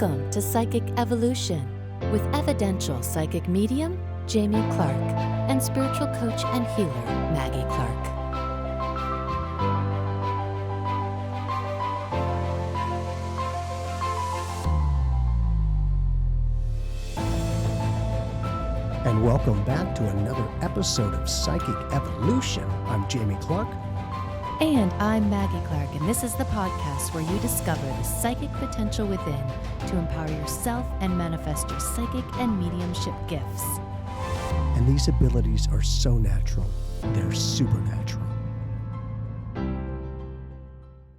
Welcome to Psychic Evolution with evidential psychic medium Jamie Clark and spiritual coach and healer Maggie Clark. And welcome back to another episode of Psychic Evolution. I'm Jamie Clark. And I'm Maggie Clark, and this is the podcast where you discover the psychic potential within to empower yourself and manifest your psychic and mediumship gifts. And these abilities are so natural, they're supernatural.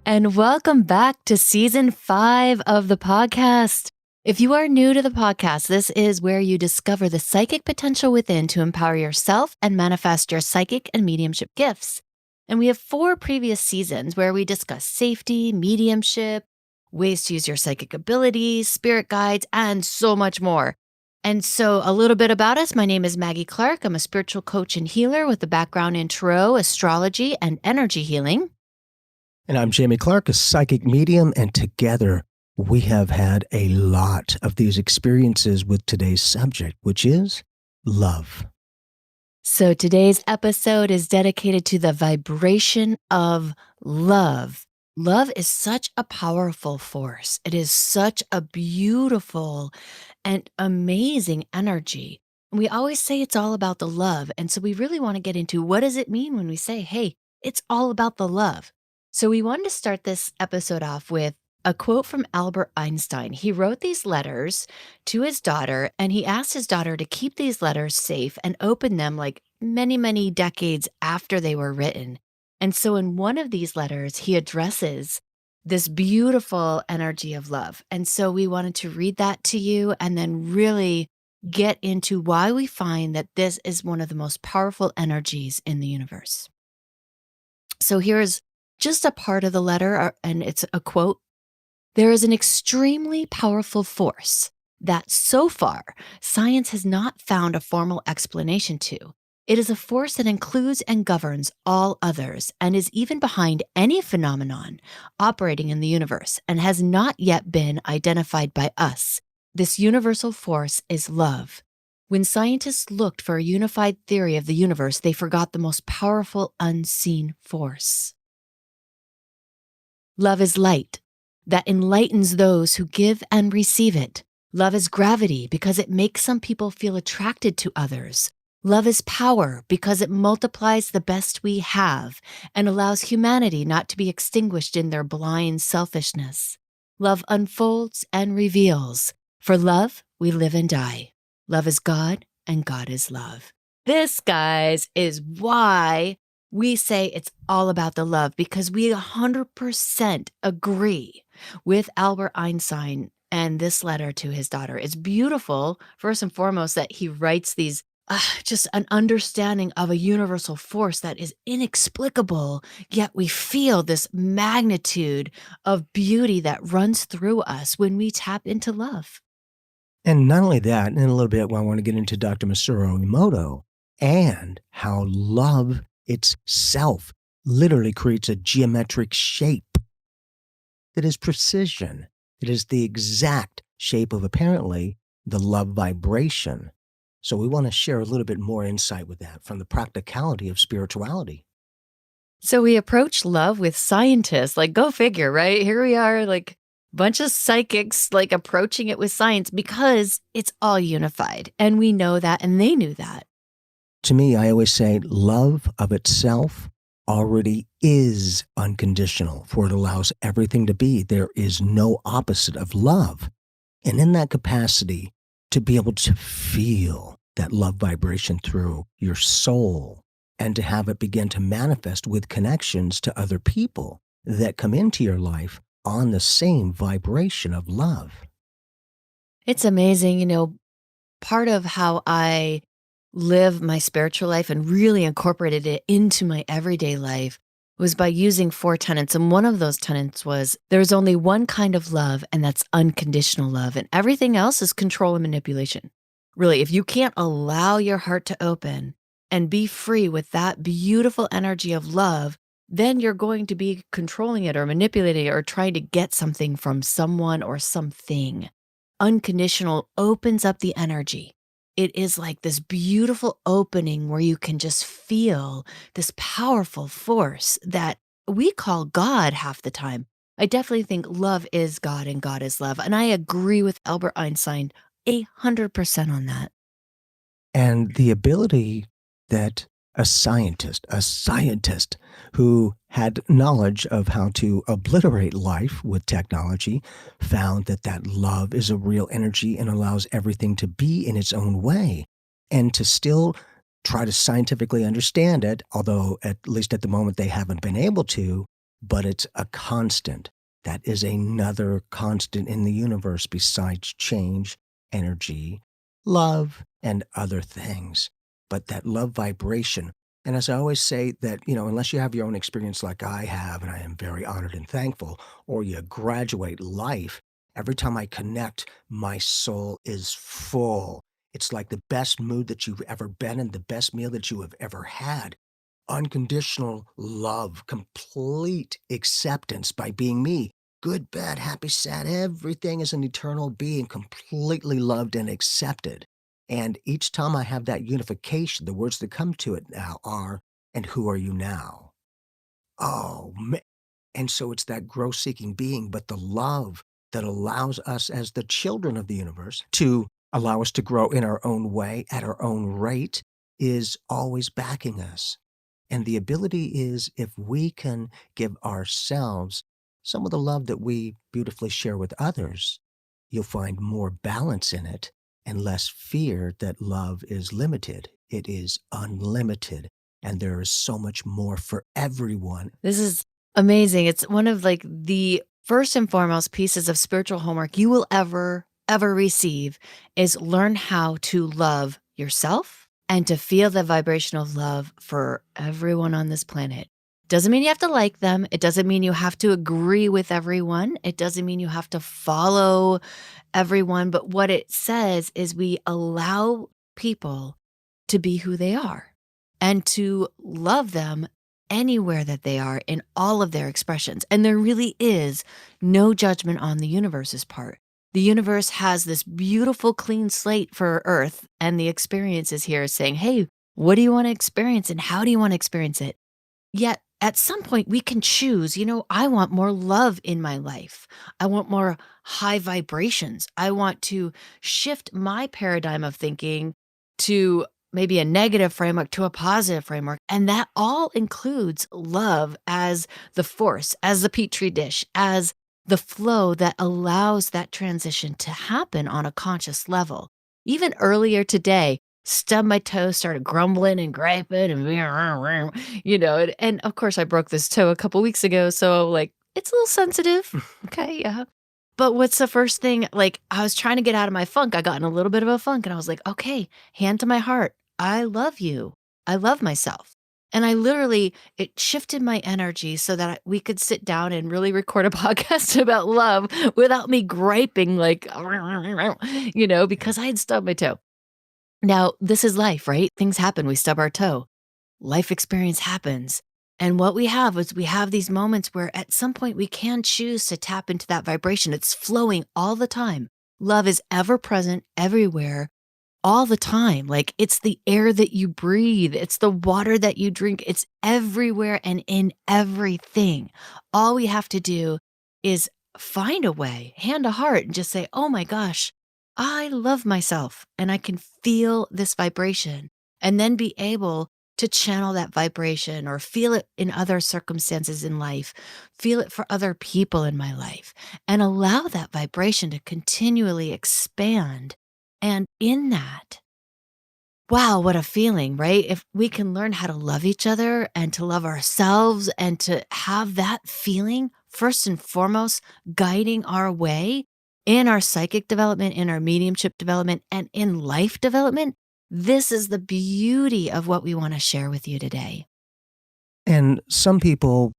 And welcome back to Season 5 of the podcast. If you are new to the podcast, this is where you discover the psychic potential within to empower yourself and manifest your psychic and mediumship gifts. And we have 4 previous seasons where we discuss safety, mediumship, ways to use your psychic abilities, spirit guides, and so much more. And so a little bit about us. My name is Maggie Clark. I'm a spiritual coach and healer with a background in tarot, astrology, and energy healing. And I'm Jamie Clark, a psychic medium, and together we have had a lot of these experiences with today's subject, which is love. So today's episode is dedicated to the vibration of love. Love is such a powerful force. It is such a beautiful and amazing energy. We always say it's all about the love. And so we really want to get into what does it mean when we say, hey, it's all about the love. So we wanted to start this episode off with a quote from Albert Einstein. He wrote these letters to his daughter, and he asked his daughter to keep these letters safe and open them like many, many decades after they were written. And so in one of these letters, he addresses this beautiful energy of love. And so we wanted to read that to you and then really get into why we find that this is one of the most powerful energies in the universe. So here's just a part of the letter, and it's a quote. There is an extremely powerful force that so far science has not found a formal explanation to. It is a force that includes and governs all others and is even behind any phenomenon operating in the universe and has not yet been identified by us. This universal force is love. When scientists looked for a unified theory of the universe, they forgot the most powerful unseen force. Love is light that enlightens those who give and receive it. Love is gravity because it makes some people feel attracted to others. Love is power because it multiplies the best we have and allows humanity not to be extinguished in their blind selfishness. Love unfolds and reveals. For love, we live and die. Love is God, and God is love. This, guys, is why we say it's all about the love, because we 100% agree with Albert Einstein and this letter to his daughter. It's beautiful, first and foremost, that he writes these just an understanding of a universal force that is inexplicable, yet we feel this magnitude of beauty that runs through us when we tap into love. And not only that, in a little bit, I want to get into Dr. Masaru Emoto and how love itself literally creates a geometric shape that is precision. It is the exact shape of apparently the love vibration. So we want to share a little bit more insight with that from the practicality of spirituality. So we approach love with scientists, like go figure, right? Here we are, like a bunch of psychics, like approaching it with science because it's all unified. And we know that, and they knew that. To me, I always say love of itself already is unconditional, for it allows everything to be. There is no opposite of love. And in that capacity, to be able to feel that love vibration through your soul and to have it begin to manifest with connections to other people that come into your life on the same vibration of love. It's amazing, part of how I live my spiritual life and really incorporated it into my everyday life was by using 4 tenets. And one of those tenets was there's only one kind of love, and that's unconditional love. And everything else is control and manipulation. Really, if you can't allow your heart to open and be free with that beautiful energy of love, then you're going to be controlling it or manipulating it or trying to get something from someone or something. unconditional opens up the energy. It is like this beautiful opening where you can just feel this powerful force that we call God half the time. I definitely think love is God and God is love. And I agree with Albert Einstein 100% on that. And the ability that a scientist who had knowledge of how to obliterate life with technology, found that that love is a real energy and allows everything to be in its own way. And to still try to scientifically understand it, although at least at the moment they haven't been able to, but it's a constant. That is another constant in the universe besides change, energy, love, and other things. But that love vibration, and as I always say, that, unless you have your own experience like I have, and I am very honored and thankful, or you graduate life, every time I connect, my soul is full. It's like the best mood that you've ever been in, the best meal that you have ever had. Unconditional love, complete acceptance by being me. Good, bad, happy, sad, everything is an eternal being, completely loved and accepted. And each time I have that unification, the words that come to it now are, and who are you now? Oh, man. And so it's that growth seeking being, but the love that allows us as the children of the universe to allow us to grow in our own way, at our own rate, is always backing us. And the ability is, if we can give ourselves some of the love that we beautifully share with others, you'll find more balance in it and less fear that love is limited. It is unlimited. And there is so much more for everyone. This is amazing. It's one of like the first and foremost pieces of spiritual homework you will ever receive is learn how to love yourself and to feel the vibration of love for everyone on this planet. Doesn't mean you have to like them. It doesn't mean you have to agree with everyone. It doesn't mean you have to follow everyone. But what it says is we allow people to be who they are and to love them anywhere that they are in all of their expressions. And there really is no judgment on the universe's part. The universe has this beautiful clean slate for Earth, and the experience is here saying, hey, what do you want to experience and how do you want to experience it? Yet at some point we can choose, I want more love in my life. I want more high vibrations. I want to shift my paradigm of thinking to maybe a negative framework to a positive framework. And that all includes love as the force, as the petri dish, as the flow that allows that transition to happen on a conscious level. Even earlier today, stubbed my toe, started grumbling and griping and and of course I broke this toe a couple weeks ago, so like it's a little sensitive. Okay, yeah. But what's the first thing? Like I was trying to get out of my funk. I got in a little bit of a funk and I was like, okay, hand to my heart. I love you. I love myself. And I literally, it shifted my energy so that we could sit down and really record a podcast about love without me griping like, because I had stubbed my toe. Now, this is life, right? Things happen. We stub our toe. Life experience happens. And what we have is we have these moments where at some point we can choose to tap into that vibration. It's flowing all the time. Love is ever present everywhere all the time. Like it's the air that you breathe. It's the water that you drink. It's everywhere and in everything. All we have to do is find a way, hand to heart, and just say, oh my gosh, I love myself and I can feel this vibration, and then be able to channel that vibration or feel it in other circumstances in life, feel it for other people in my life, and allow that vibration to continually expand. And in that, wow, what a feeling, right? If we can learn how to love each other and to love ourselves and to have that feeling, first and foremost, guiding our way in our psychic development, in our mediumship development, and in life development, this is the beauty of what we want to share with you today. And some people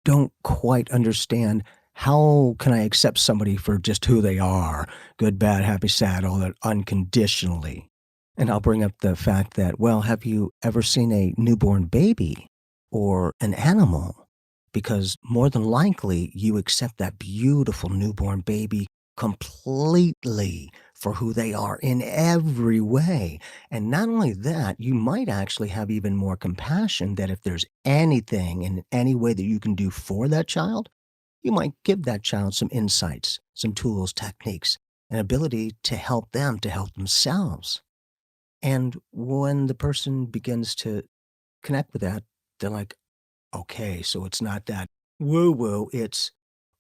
don't quite understand, how can I accept somebody for just who they are? Good, bad, happy, sad, all that unconditionally. And I'll bring up the fact that, well, have you ever seen a newborn baby or an animal? Because more than likely you accept that beautiful newborn baby completely for who they are in every way. And not only that, you might actually have even more compassion that if there's anything in any way that you can do for that child, you might give that child some insights, some tools, techniques, an ability to help themselves. And when the person begins to connect with that, they're like, okay, so it's not that woo woo. It's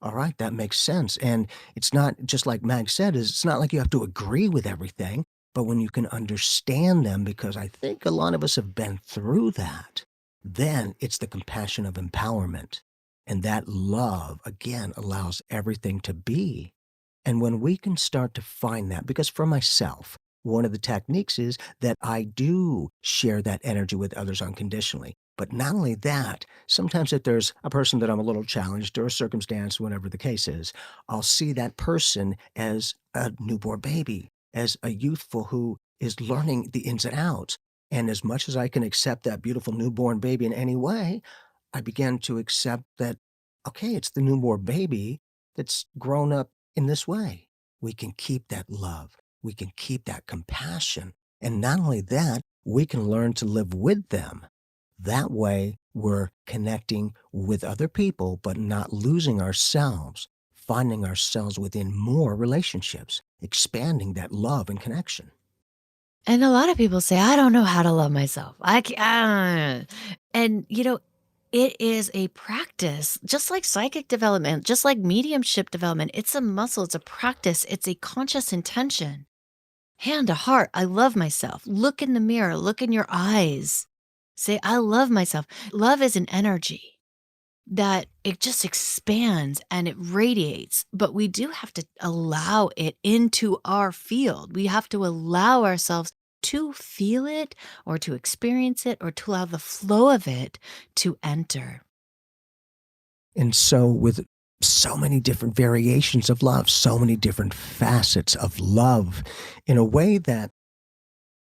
all right, that makes sense. And it's not just like Mag said, is it's not like you have to agree with everything, but when you can understand them, because I think a lot of us have been through that, then it's the compassion of empowerment. And that love, again, allows everything to be. And when we can start to find that, because for myself, one of the techniques is that I do share that energy with others unconditionally. But not only that, sometimes if there's a person that I'm a little challenged or a circumstance, whatever the case is, I'll see that person as a newborn baby, as a youthful who is learning the ins and outs. And as much as I can accept that beautiful newborn baby in any way, I began to accept that, okay, it's the newborn baby that's grown up in this way. We can keep that love. We can keep that compassion. And not only that, we can learn to live with them. That way, we're connecting with other people, but not losing ourselves, finding ourselves within more relationships, expanding that love and connection. And a lot of people say, "I don't know how to love myself. I can't." And, it is a practice, just like psychic development, just like mediumship development. It's a muscle, it's a practice, it's a conscious intention. Hand to heart, I love myself. Look in the mirror, look in your eyes. Say, I love myself. Love is an energy that it just expands and it radiates, but we do have to allow it into our field. We have to allow ourselves to feel it or to experience it or to allow the flow of it to enter. And so, with so many different variations of love, so many different facets of love, in a way that,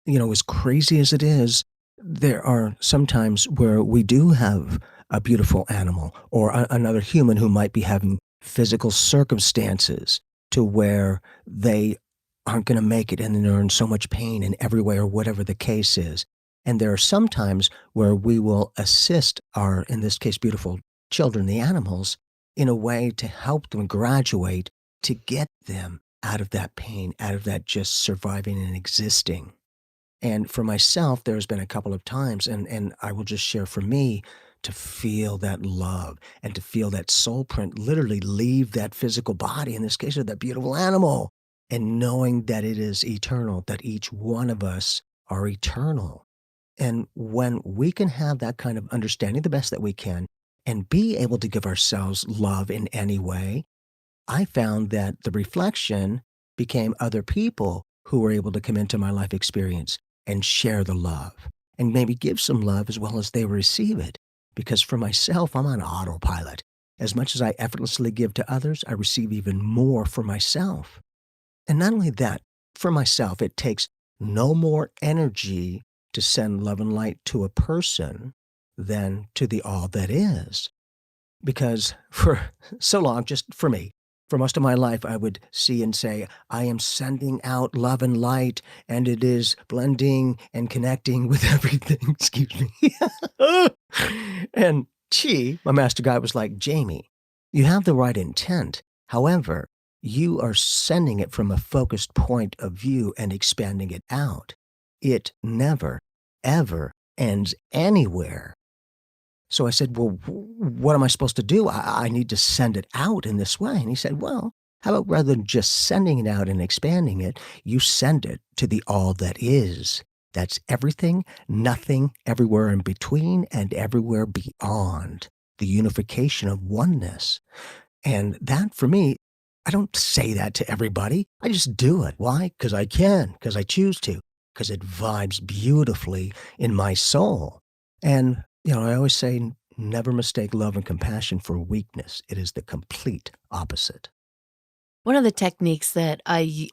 as crazy as it is, there are sometimes where we do have a beautiful animal or another human who might be having physical circumstances to where they aren't going to make it and they're in so much pain in every way or whatever the case is. And there are some times where we will assist our, in this case, beautiful children, the animals, in a way to help them graduate to get them out of that pain, out of that just surviving and existing. And for myself, there's been a couple of times, and I will just share for me, to feel that love and to feel that soul print literally leave that physical body, in this case of that beautiful animal, and knowing that it is eternal, that each one of us are eternal. And when we can have that kind of understanding the best that we can and be able to give ourselves love in any way, I found that the reflection became other people who were able to come into my life experience and share the love and maybe give some love as well as they receive it. Because for myself, I'm on autopilot. As much as I effortlessly give to others, I receive even more for myself. And not only that, for myself, it takes no more energy to send love and light to a person than to the all that is. Because for so long, just for me, for most of my life, I would see and say, I am sending out love and light, and it is blending and connecting with everything. Excuse me. And she, my master guide, was like, Jamie, you have the right intent. However, you are sending it from a focused point of view and expanding it out. It never, ever ends anywhere. So I said, well, what am I supposed to do? I need to send it out in this way. And he said, well, how about rather than just sending it out and expanding it, you send it to the all that is. That's everything, nothing, everywhere in between, and everywhere beyond. The unification of oneness. And that for me, I don't say that to everybody. I just do it. Why? Because I can, because I choose to, because it vibes beautifully in my soul. And, I always say, never mistake love and compassion for weakness. It is the complete opposite. One of the techniques that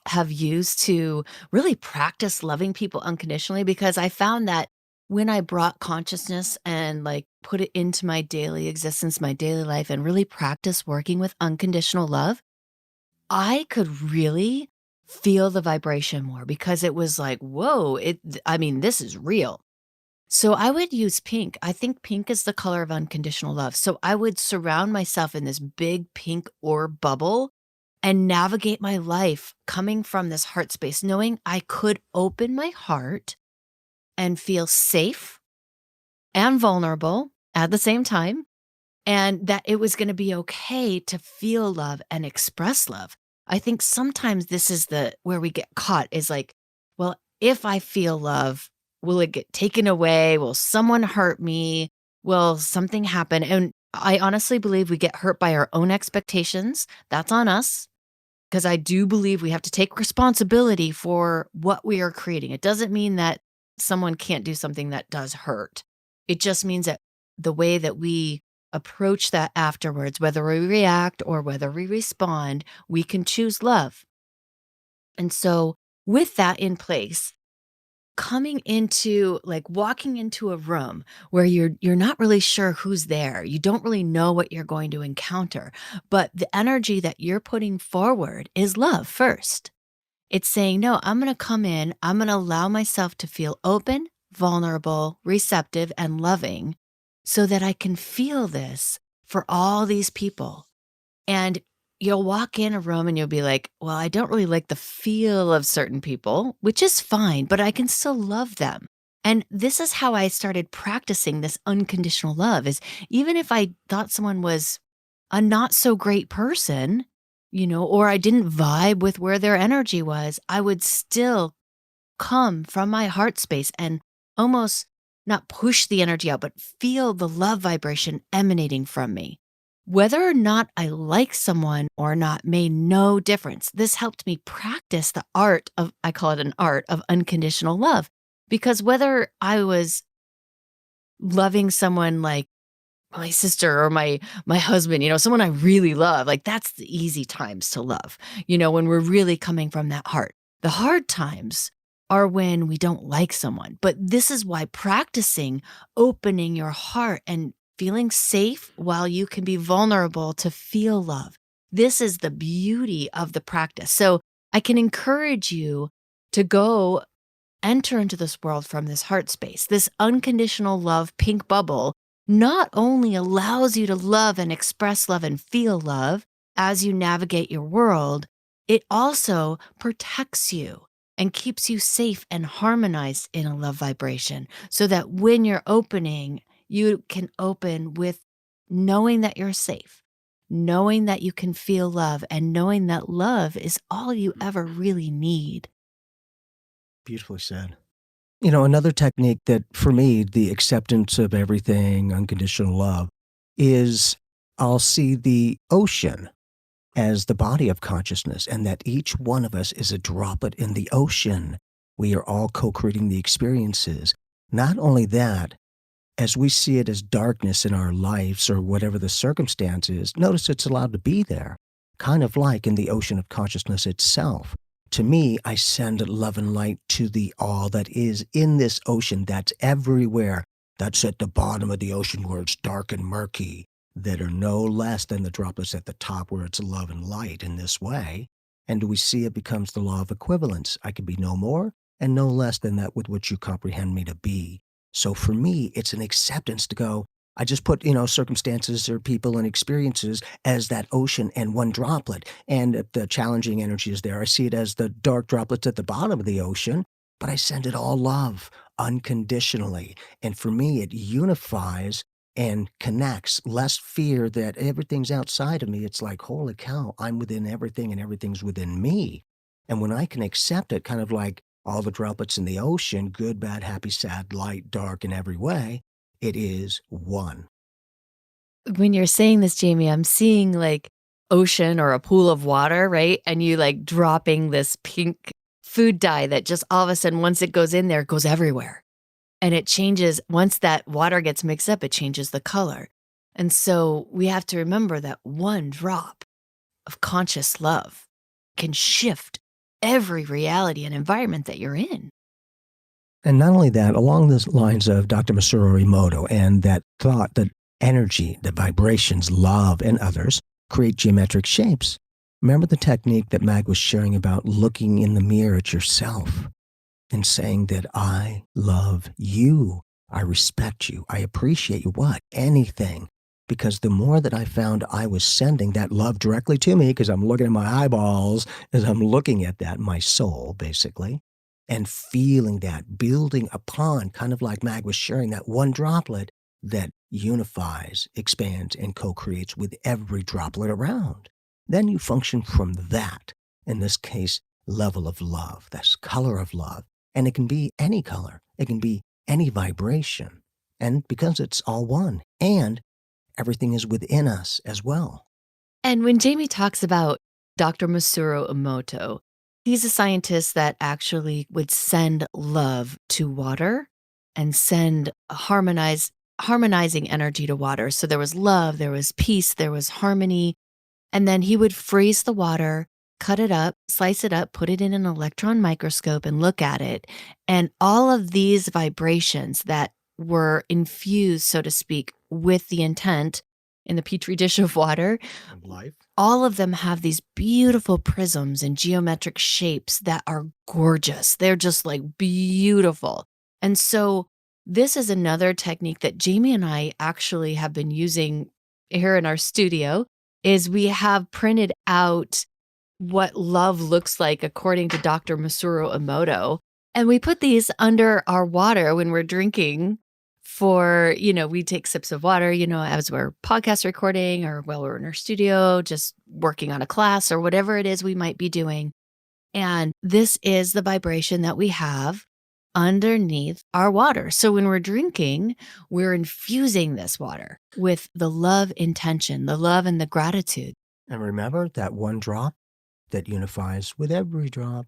have used to really practice loving people unconditionally, because I found that when I brought consciousness and like put it into my daily existence, my daily life, and really practice working with unconditional love, I could really feel the vibration more because it was like, whoa, I mean, this is real. So I would use pink. I think pink is the color of unconditional love. So I would surround myself in this big pink orb bubble and navigate my life coming from this heart space, knowing I could open my heart and feel safe and vulnerable at the same time, and that it was gonna be okay to feel love and express love. I think sometimes this is the where we get caught is like, well, if I feel love, will it get taken away? Will someone hurt me? Will something happen? And I honestly believe we get hurt by our own expectations. That's on us. 'Cause I do believe we have to take responsibility for what we are creating. It doesn't mean that someone can't do something that does hurt. It just means that the way that we approach that afterwards, whether we react or whether we respond, we can choose love. And so with that in place, coming into like walking into a room where you're not really sure who's there. You don't really know what you're going to encounter, but the energy that you're putting forward is love first. It's saying, "No, I'm going to come in, I'm going to allow myself to feel open, vulnerable, receptive and loving so that I can feel this for all these people." And you'll walk in a room and you'll be like, well, I don't really like the feel of certain people, which is fine, but I can still love them. And this is how I started practicing this unconditional love is even if I thought someone was a not so great person, or I didn't vibe with where their energy was, I would still come from my heart space and almost not push the energy out, but feel the love vibration emanating from me. Whether or not I like someone or not made no difference. This helped me practice the art of, I call it an art of unconditional love. Because whether I was loving someone like my sister or my husband, someone I really love, like that's the easy times to love, when we're really coming from that heart. The hard times are when we don't like someone. But this is why practicing opening your heart and feeling safe while you can be vulnerable to feel love. This is the beauty of the practice. So I can encourage you to go enter into this world from this heart space. This unconditional love pink bubble not only allows you to love and express love and feel love as you navigate your world, it also protects you and keeps you safe and harmonized in a love vibration so that when you're opening, you can open with knowing that you're safe, knowing that you can feel love, and knowing that love is all you ever really need. Beautifully said. Another technique that for me, the acceptance of everything, unconditional love, is I'll see the ocean as the body of consciousness and that each one of us is a droplet in the ocean. We are all co-creating the experiences. Not only that, as we see it as darkness in our lives or whatever the circumstance is, notice it's allowed to be there, kind of like in the ocean of consciousness itself. To me, I send love and light to the all that is in this ocean that's everywhere, that's at the bottom of the ocean where it's dark and murky, that are no less than the droplets at the top where it's love and light in this way. And we see it becomes the law of equivalence. I can be no more and no less than that with which you comprehend me to be. So for me, it's an acceptance to go, I just put, circumstances or people and experiences as that ocean and one droplet. And if the challenging energy is there, I see it as the dark droplets at the bottom of the ocean, but I send it all love unconditionally. And for me, it unifies and connects, less fear that everything's outside of me. It's like, holy cow, I'm within everything and everything's within me. And when I can accept it, kind of like all the droplets in the ocean, good, bad, happy, sad, light, dark in every way, it is one. When you're saying this, Jamie, I'm seeing like ocean or a pool of water, right? And you like dropping this pink food dye that just all of a sudden, once it goes in there, it goes everywhere. And it changes, once that water gets mixed up, it changes the color. And so we have to remember that one drop of conscious love can shift every reality and environment that you're in. And not only that, along the lines of Dr. Masaru Emoto and that thought that energy, the vibrations, love, and others create geometric shapes. Remember the technique that Mag was sharing about looking in the mirror at yourself and saying that I love you, I respect you, I appreciate you, what? Anything. Because the more that I found I was sending that love directly to me, because I'm looking at my eyeballs as I'm looking at that, my soul, basically, and feeling that, building upon, kind of like Mag was sharing, that one droplet that unifies, expands, and co-creates with every droplet around. Then you function from that, in this case, level of love, that's color of love. And it can be any color. It can be any vibration. And because it's all one, and everything is within us as well. And when Jamie talks about Dr. Masaru Emoto, he's a scientist that actually would send love to water and send harmonizing energy to water. So there was love, there was peace, there was harmony, and then he would freeze the water, cut it up, slice it up, put it in an electron microscope and look at it. And all of these vibrations that were infused, so to speak, with the intent in the petri dish of water, Of life. all of them have these beautiful prisms and geometric shapes that are gorgeous. They're just like beautiful. And so this is another technique that Jamie and I actually have been using here in our studio is we have printed out what love looks like according to Dr. Masaru Emoto. And we put these under our water when we're drinking for, we take sips of water, as we're podcast recording or while we're in our studio, just working on a class or whatever it is we might be doing. And this is the vibration that we have underneath our water. So when we're drinking, we're infusing this water with the love intention, the love and the gratitude. And remember that one drop that unifies with every drop?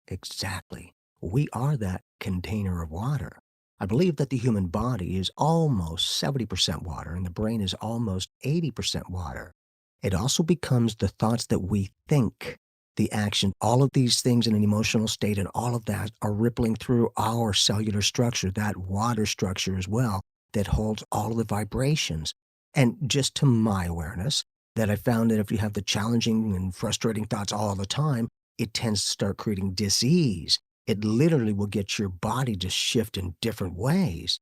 Exactly. We are that container of water. I believe that the human body is almost 70% water and the brain is almost 80% water. It also becomes the thoughts that we think, the action, all of these things in an emotional state and all of that are rippling through our cellular structure, that water structure as well, that holds all of the vibrations. And just to my awareness, that I found that if you have the challenging and frustrating thoughts all the time, it tends to start creating dis-ease. It literally will get your body to shift in different ways.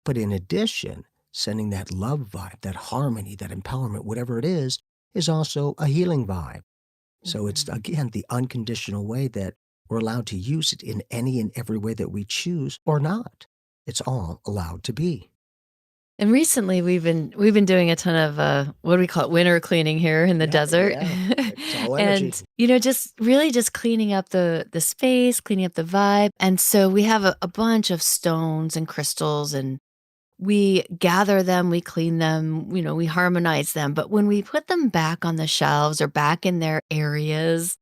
But in addition, sending that love vibe, that harmony, that empowerment, whatever it is also a healing vibe. So it's, again, the unconditional way that we're allowed to use it in any and every way that we choose or not. It's all allowed to be. And recently we've been doing a ton of what do we call it, winter cleaning here in the desert. Yeah. It's all energy. And just really just cleaning up the space, cleaning up the vibe. And so we have a bunch of stones and crystals and we gather them, we clean them, we harmonize them. But when we put them back on the shelves or back in their areas,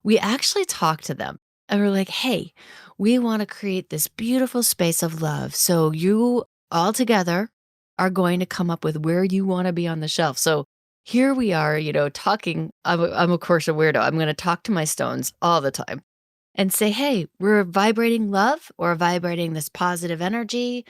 we actually talk to them and we're like, hey, we want to create this beautiful space of love. So you all together are going to come up with where you want to be on the shelf. So here we are, talking. I'm of course a weirdo. I'm going to talk to my stones all the time and say, hey, we're vibrating love or vibrating this positive energy.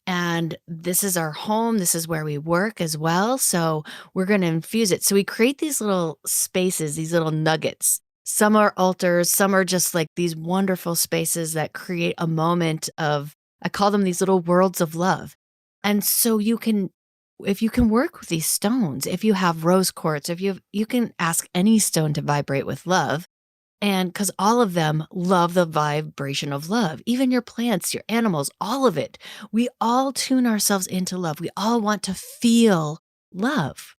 And this is our home. This is where we work as well. So we're going to infuse it. So we create these little spaces, these little nuggets. Some are altars. Some are just like these wonderful spaces that create a moment of, I call them these little worlds of love. And so if you can work with these stones, if you have rose quartz, you can ask any stone to vibrate with love. And because all of them love the vibration of love, even your plants, your animals, all of it. We all tune ourselves into love. We all want to feel love.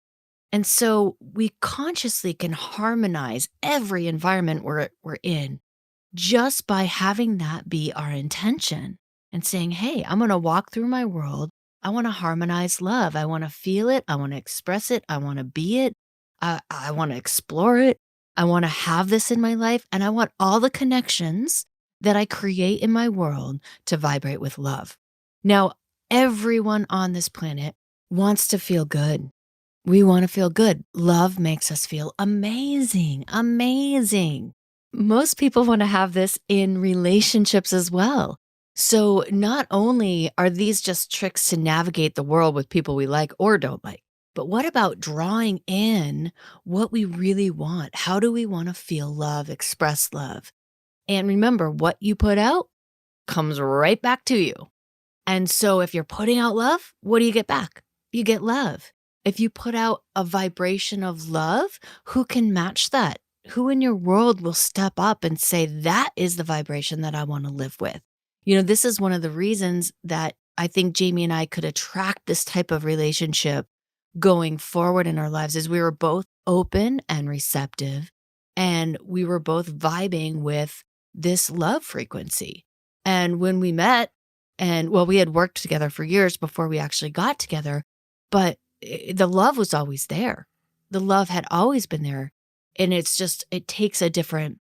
And so we consciously can harmonize every environment we're in just by having that be our intention and saying, hey, I'm going to walk through my world. I want to harmonize love. I want to feel it. I want to express it. I want to be it. I want to explore it. I want to have this in my life. And I want all the connections that I create in my world to vibrate with love. Now, everyone on this planet wants to feel good. We want to feel good. Love makes us feel amazing, amazing. Most people want to have this in relationships as well. So not only are these just tricks to navigate the world with people we like or don't like, But what about drawing in what we really want? How do we want to feel love, express love? And remember, what you put out comes right back to you. And so if you're putting out love, what do you get back? You get love. If you put out a vibration of love, who can match that? Who in your world will step up and say, that is the vibration that I want to live with? This is one of the reasons that I think Jamie and I could attract this type of relationship going forward in our lives is we were both open and receptive, and we were both vibing with this love frequency. And when we met, and well, we had worked together for years before we actually got together, but the love was always there. The love had always been there. And it's just, it takes a different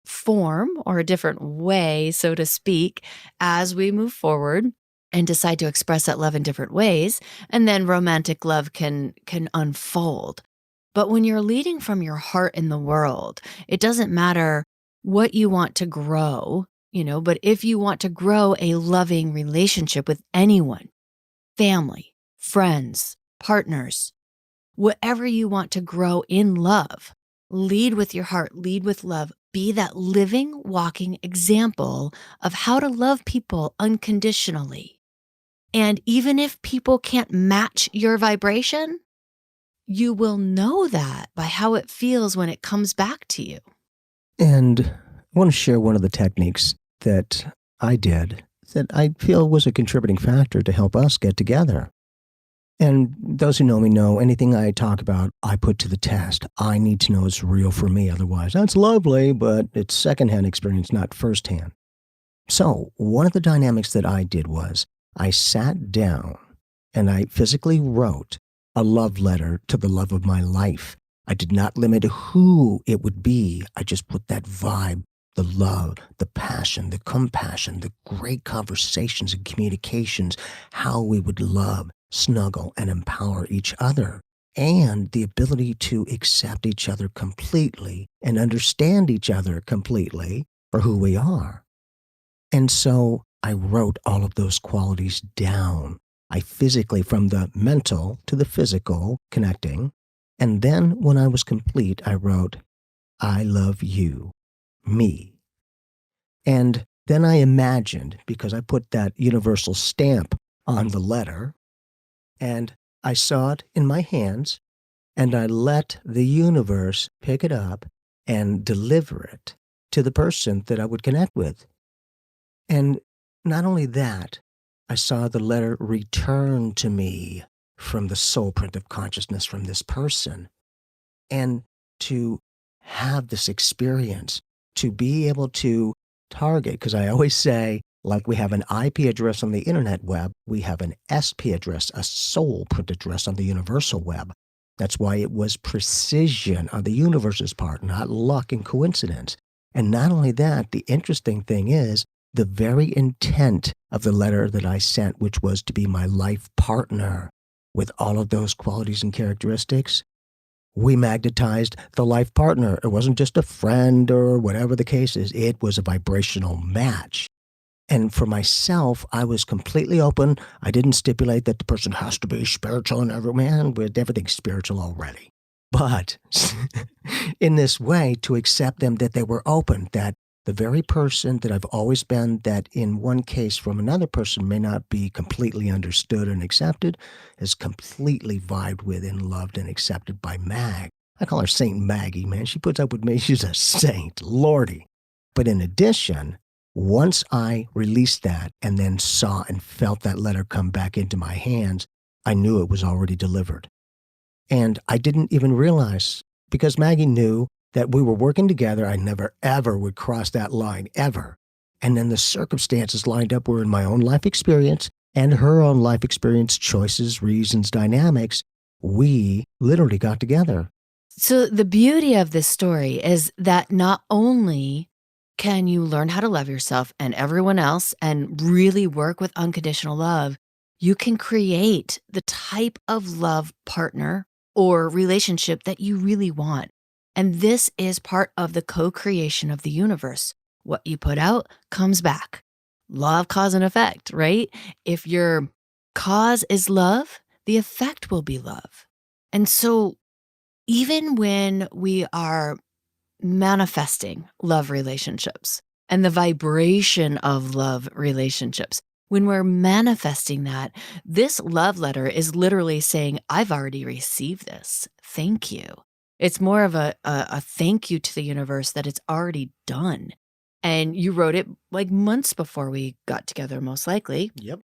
form or a different way, so to speak, as we move forward and decide to express that love in different ways. And then romantic love can unfold. But when you're leading from your heart in the world, it doesn't matter what you want to grow, but if you want to grow a loving relationship with anyone, family, friends, partners, whatever you want to grow in love, lead with your heart, lead with love, be that living, walking example of how to love people unconditionally. And even if people can't match your vibration, you will know that by how it feels when it comes back to you. And I want to share one of the techniques that I did that I feel was a contributing factor to help us get together. And those who know me know anything I talk about, I put to the test. I need to know it's real for me. Otherwise, that's lovely, but it's secondhand experience, not firsthand. So one of the dynamics that I did was I sat down and I physically wrote a love letter to the love of my life. I did not limit who it would be. I just put that vibe, the love, the passion, the compassion, the great conversations and communications, how we would love, snuggle, and empower each other, and the ability to accept each other completely and understand each other completely for who we are. And so I wrote all of those qualities down. I physically, from the mental to the physical, connecting. And then when I was complete, I wrote, I love you, me. And then I imagined, because I put that universal stamp on the letter, and I saw it in my hands, and I let the universe pick it up and deliver it to the person that I would connect with. And not only that, I saw the letter return to me from the soul print of consciousness from this person. And to have this experience, to be able to target, because I always say, like we have an IP address on the internet web, we have an SP address, a soul print address on the universal web. That's why it was precision on the universe's part, not luck and coincidence. And not only that, the interesting thing is the very intent of the letter that I sent, which was to be my life partner with all of those qualities and characteristics, we magnetized the life partner. It wasn't just a friend or whatever the case is. It was a vibrational match. And for myself, I was completely open. I didn't stipulate that the person has to be spiritual and man, with everything's spiritual already. But in this way, to accept them, that they were open, that the very person that I've always been, that in one case from another person may not be completely understood and accepted, is completely vibed with and loved and accepted by Mag. I call her Saint Maggie, man. She puts up with me. She's a saint, Lordy. But in addition, once I released that and then saw and felt that letter come back into my hands, I knew it was already delivered. And I didn't even realize, because Maggie knew that we were working together, I never, ever would cross that line, ever. And then the circumstances lined up were in my own life experience and her own life experience, choices, reasons, dynamics. We literally got together. So the beauty of this story is that not only can you learn how to love yourself and everyone else and really work with unconditional love, you can create the type of love partner or relationship that you really want. And this is part of the co-creation of the universe. What you put out comes back. Law of cause and effect, right? If your cause is love, the effect will be love. And so even when we are manifesting love relationships and the vibration of love relationships, when we're manifesting that, this love letter is literally saying, I've already received this. Thank you. It's more of a thank you to the universe that it's already done. And you wrote it like months before we got together, most likely. Yep.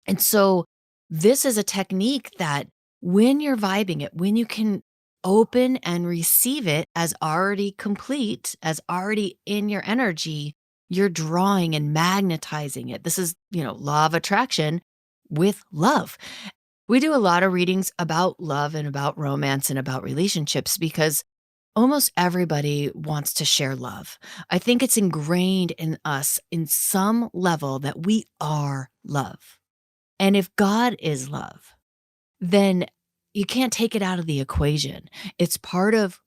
And so this is a technique that when you're vibing it, when you can open and receive it as already complete, as already in your energy, you're drawing and magnetizing it. This is, law of attraction with love. We do a lot of readings about love and about romance and about relationships because almost everybody wants to share love. I think it's ingrained in us in some level that we are love. And if God is love, then you can't take it out of the equation. It's part of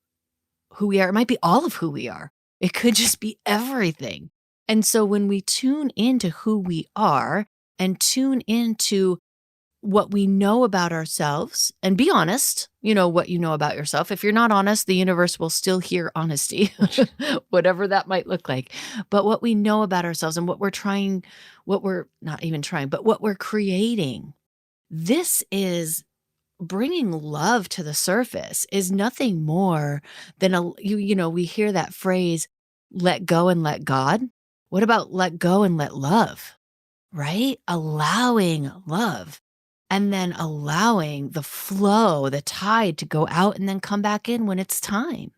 who we are. It might be all of who we are. It could just be everything. And so when we tune into who we are and tune into what we know about ourselves and be honest, what you know about yourself. If you're not honest, the universe will still hear honesty, whatever that might look like. But what we know about ourselves and what we're not even trying, but what we're creating, this is bringing love to the surface is nothing more than we hear that phrase, let go and let God. What about let go and let love? Right? Allowing love and then allowing the flow, the tide to go out and then come back in when it's time.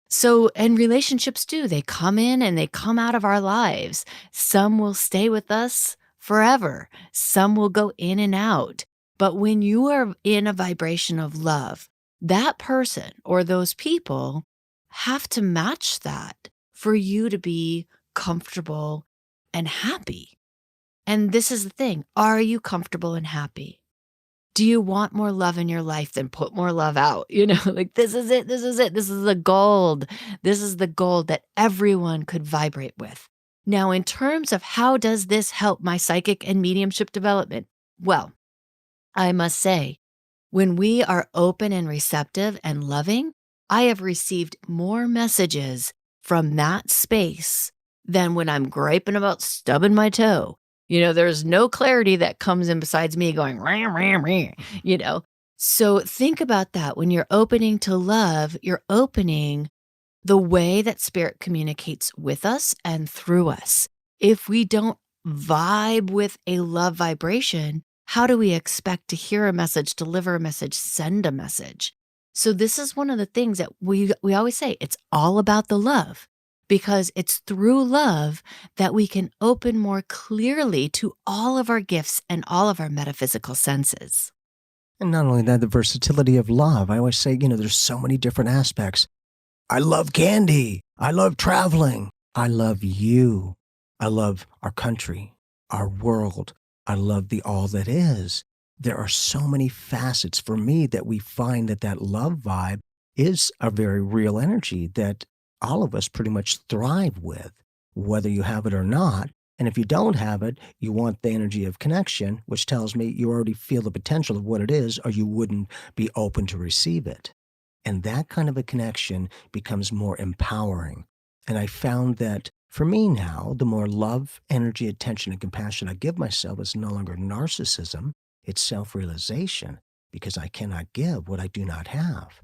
So, and relationships do, they come in and they come out of our lives. Some will stay with us forever, some will go in and out. But when you are in a vibration of love, that person or those people have to match that for you to be comfortable and happy. And this is the thing. Are you comfortable and happy? Do you want more love in your life? Then put more love out. Like this is it. This is it. This is the gold. This is the gold that everyone could vibrate with. Now, in terms of how does this help my psychic and mediumship development? Well, I must say, when we are open and receptive and loving, I have received more messages from that space than when I'm griping about stubbing my toe. There's no clarity that comes in besides me going, ram, ram, ram, you know? So think about that. When you're opening to love, you're opening the way that spirit communicates with us and through us. If we don't vibe with a love vibration, how do we expect to hear a message, deliver a message, send a message? So this is one of the things that we always say, it's all about the love because it's through love that we can open more clearly to all of our gifts and all of our metaphysical senses. And not only that, the versatility of love. I always say, there's so many different aspects. I love candy. I love traveling. I love you. I love our country, our world. I love the all that is. There are so many facets for me that we find that love vibe is a very real energy that all of us pretty much thrive with, whether you have it or not. And if you don't have it, you want the energy of connection, which tells me you already feel the potential of what it is, or you wouldn't be open to receive it. And that kind of a connection becomes more empowering. And I found that for me now, the more love, energy, attention, and compassion I give myself, it's no longer narcissism, it's self-realization, because I cannot give what I do not have.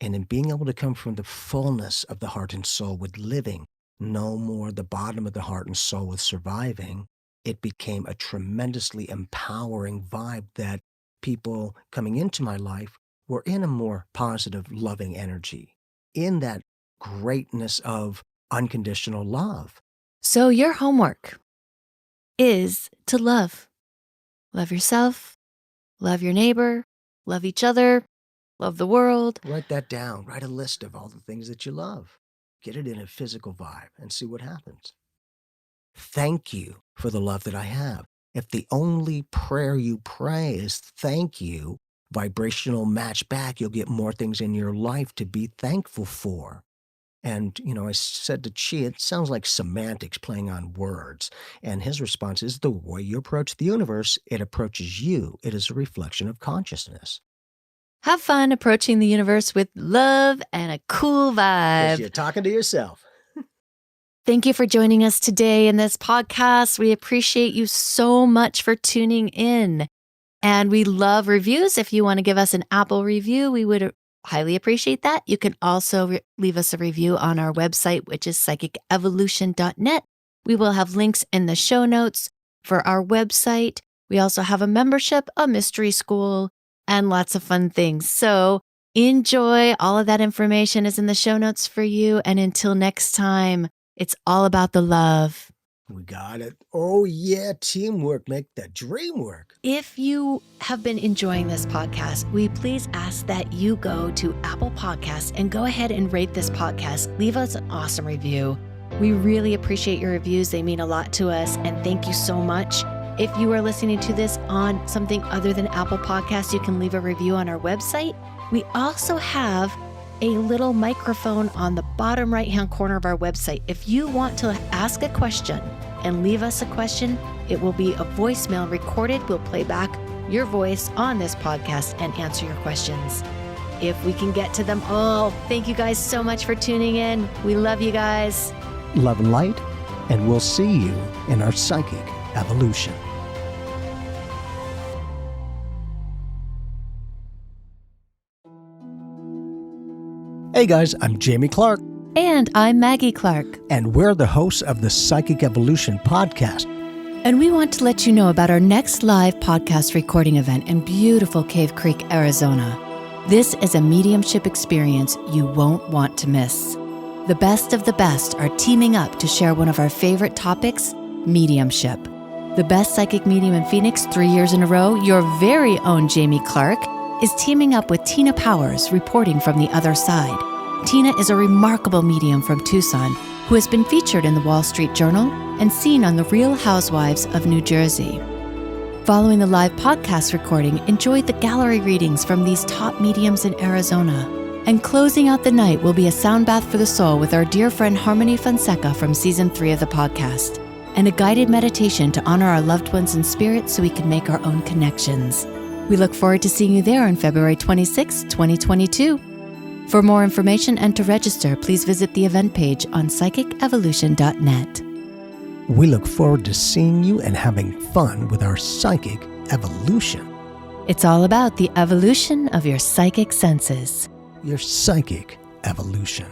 And in being able to come from the fullness of the heart and soul with living, no more the bottom of the heart and soul with surviving, it became a tremendously empowering vibe that people coming into my life were in a more positive, loving energy, in that greatness of unconditional love. So your homework is to love. Love yourself, love your neighbor, love each other, love the world. Write that down. Write a list of all the things that you love. Get it in a physical vibe and see what happens. Thank you for the love that I have. If the only prayer you pray is thank you, vibrational match back, you'll get more things in your life to be thankful for. And, I said to Chi, it sounds like semantics playing on words. And his response is the way you approach the universe, it approaches you. It is a reflection of consciousness. Have fun approaching the universe with love and a cool Because vibe. you're talking to yourself. Thank you for joining us today in this podcast. We appreciate you so much for tuning in. And we love reviews. If you want to give us an Apple review, we would highly appreciate that. You can also leave us a review on our website, which is psychicevolution.net. We will have links in the show notes for our website. We also have a membership, a mystery school, and lots of fun things. So enjoy. All of that information is in the show notes for you. And until next time, it's all about the love. We got it. Oh, yeah. Teamwork make the dream work. If you have been enjoying this podcast, we please ask that you go to Apple Podcasts and go ahead and rate this podcast. Leave us an awesome review. We really appreciate your reviews. They mean a lot to us. And thank you so much. If you are listening to this on something other than Apple Podcasts, you can leave a review on our website. We also have a little microphone on the bottom right-hand corner of our website. If you want to ask a question and leave us a question, it will be a voicemail recorded. We'll play back your voice on this podcast and answer your questions if we can get to them all. Thank you guys so much for tuning in. We love you guys. Love and light, and we'll see you in our psychic evolution. Hey guys, I'm Jamie Clark, And I'm Maggie Clark. and we're the hosts of the Psychic Evolution podcast. And we want to let you know about our next live podcast recording event in beautiful Cave Creek, Arizona. This is a mediumship experience you won't want to miss. The best of the best are teaming up to share one of our favorite topics, mediumship. The best psychic medium in Phoenix 3 years in a row, your very own Jamie Clark, is teaming up with Tina Powers, reporting from the other side. Tina is a remarkable medium from Tucson who has been featured in the Wall Street Journal and seen on The Real Housewives of New Jersey. Following the live podcast recording, enjoy the gallery readings from these top mediums in Arizona. And closing out the night will be a sound bath for the soul with our dear friend Harmony Fonseca from Season 3 of the podcast, and a guided meditation to honor our loved ones in spirit so we can make our own connections. We look forward to seeing you there on February 26, 2022. For more information and to register, please visit the event page on psychicevolution.net. We look forward to seeing you and having fun with our psychic evolution. It's all about the evolution of your psychic senses. Your psychic evolution.